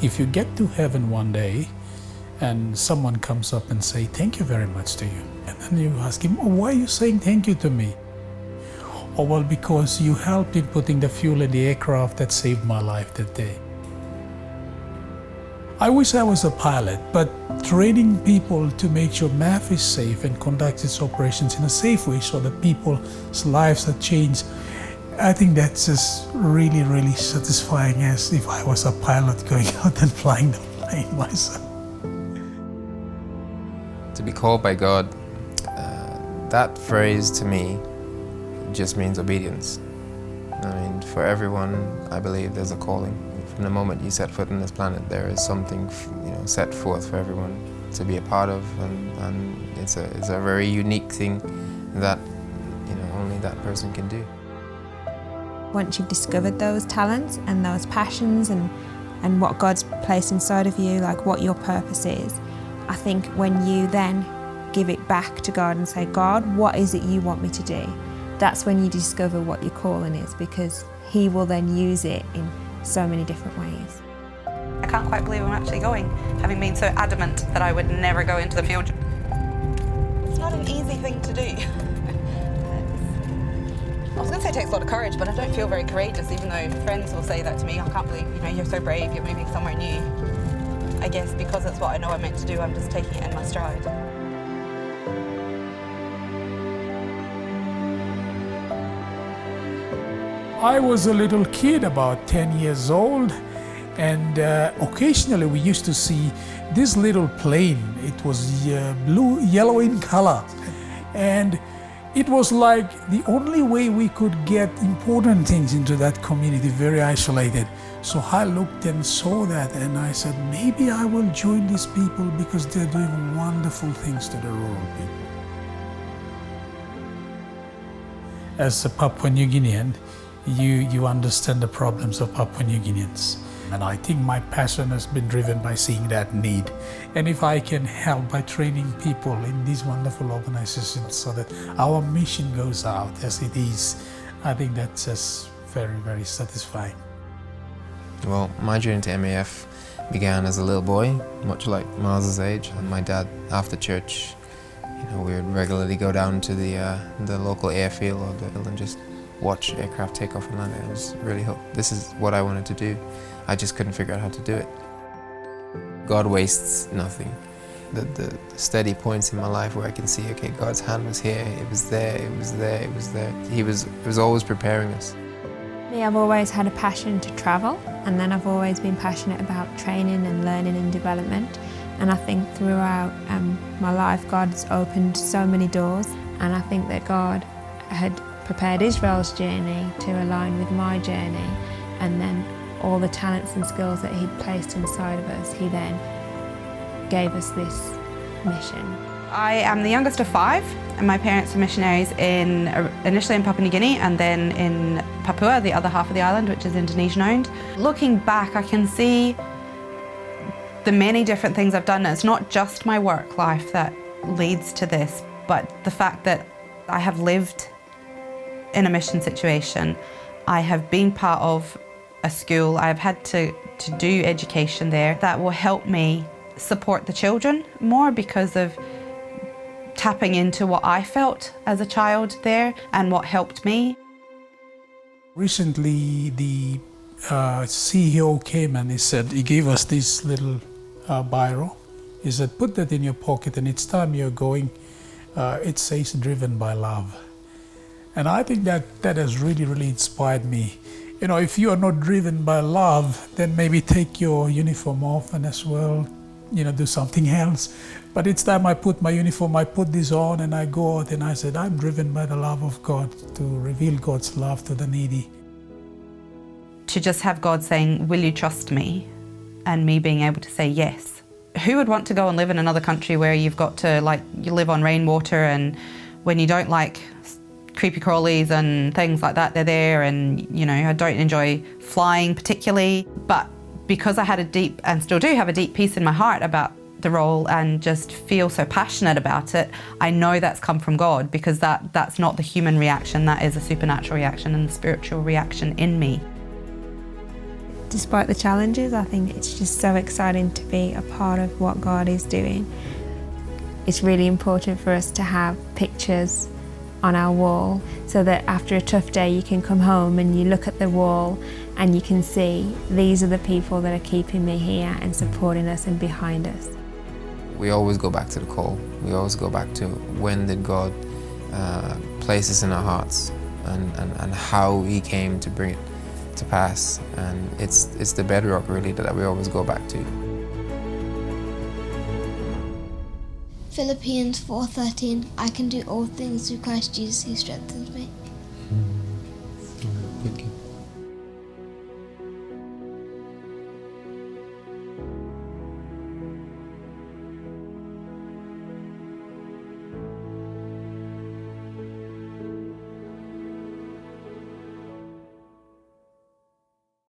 If you get to heaven one day and someone comes up and say, thank you very much to you. And then you ask him, oh, why are you saying thank you to me? Oh, well, because you helped in putting the fuel in the aircraft that saved my life that day. I wish I was a pilot, but training people to make sure MAF is safe and conducts its operations in a safe way so that people's lives are changed, I think that's just really, really satisfying as if I was a pilot going out and flying the plane myself. To be called by God, that phrase to me just means obedience. I mean, for everyone, I believe there's a calling. From the moment you set foot on this planet, there is something, set forth for everyone to be a part of, and it's a very unique thing that, only that person can do. Once you've discovered those talents and those passions and what God's placed inside of you, like what your purpose is, I think when you then give it back to God and say, God, what is it you want me to do? That's when you discover what your calling is, because He will then use it in so many different ways. I can't quite believe I'm actually going, having been so adamant that I would never go into the field. It's not an easy thing to do. I was going to say it takes a lot of courage, but I don't feel very courageous, even though friends will say that to me. I can't believe, you're so brave, you're moving somewhere new. I guess because it's what I know I'm meant to do, I'm just taking it in my stride. I was a little kid, about 10 years old, and occasionally we used to see this little plane. It was yellow in color, and it was like the only way we could get important things into that community, very isolated. So I looked and saw that, and I said, maybe I will join these people because they're doing wonderful things to the rural people. As a Papua New Guinean, you understand the problems of Papua New Guineans. And I think my passion has been driven by seeing that need. And if I can help by training people in these wonderful organizations so that our mission goes out as it is, I think that's just very, very satisfying. Well, my journey to MAF began as a little boy, much like Miles's age. And my dad, after church, we would regularly go down to the local airfield and just watch aircraft take off and land. I was really hooked. This is what I wanted to do. I just couldn't figure out how to do it. God wastes nothing. The steady points in my life where I can see, okay, God's hand was here, it was there, it was there, it was there. He was always preparing us. Me, I've always had a passion to travel, and then I've always been passionate about training and learning and development. And I think throughout my life, God's opened so many doors, and I think that God had prepared Israel's journey to align with my journey, and then all the talents and skills that He'd placed inside of us, He then gave us this mission. I am the youngest of 5, and my parents were missionaries initially in Papua New Guinea and then in Papua, the other half of the island, which is Indonesian owned. Looking back, I can see the many different things I've done. It's not just my work life that leads to this, but the fact that I have lived in a mission situation. I have been part of a school. I've had to do education there that will help me support the children more because of tapping into what I felt as a child there and what helped me. Recently, the CEO came and he gave us this little biro. He said, put that in your pocket, and each time you're going, it says driven by love. And I think that has really, really inspired me. If you are not driven by love, then maybe take your uniform off and as well, do something else. But each time I put my uniform, I put this on and I go out and I said, I'm driven by the love of God to reveal God's love to the needy. To just have God saying, will you trust me? And me being able to say yes. Who would want to go and live in another country where you've got to, you live on rainwater, and when you don't like creepy crawlies and things like that, they're there, and I don't enjoy flying particularly, but because I had a deep, and still do have a deep peace in my heart about the role and just feel so passionate about it, I know that's come from God, because that's not the human reaction, that is a supernatural reaction and the spiritual reaction in me. despite the challenges. I think it's just so exciting to be a part of what God is doing. It's really important for us to have pictures on our wall so that after a tough day you can come home and you look at the wall and you can see these are the people that are keeping me here and supporting us and behind us. We always go back to the call. We always go back to when did God place this in our hearts and how He came to bring it to pass. And it's the bedrock really that we always go back to. Philippians 4:13, I can do all things through Christ Jesus who strengthens me.